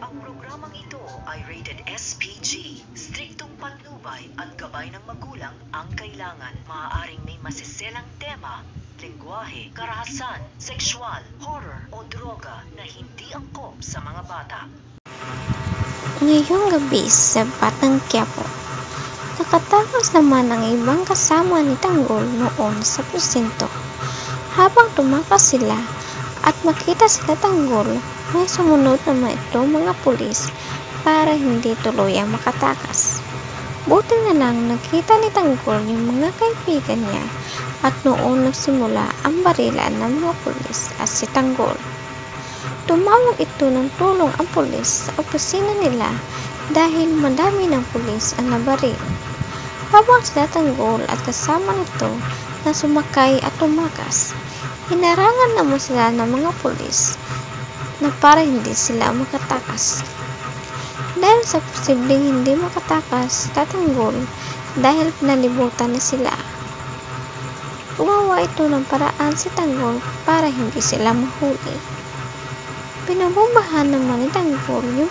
Ang programang ito ay rated SPG. Striktong patnubay at gabay ng magulang ang kailangan. Maaaring may masiselang tema, lengguwahe, karahasan, sexual, horror o droga na hindi angkop sa mga bata. Ngayong gabi sa Batang Quiapo, nakatakas naman ang ibang kasama ni Tanggol noon sa presinto. Habang tumakas sila at makita sila Tanggol, may sumunod naman ito mga pulis para hindi tuluyang makatakas. Buti na lang nakita ni Tanggol yung mga kaibigan niya at noon nagsimula ang barilan ng mga pulis at si Tanggol. Tumawag ito ng tulong ang pulis sa opisina nila dahil madami ng pulis ang nabaril. Habang sila Tanggol at kasama nito na sumakay at tumakas, hinarangan naman sila ng mga pulis na para hindi sila makatakas. Dahil sa posibleng hindi makatakas sila Tanggol dahil pinalibutan na sila, gumawa ito ng paraan si Tanggol para hindi sila mahuli. Pinabombahan naman ni Tanggol yung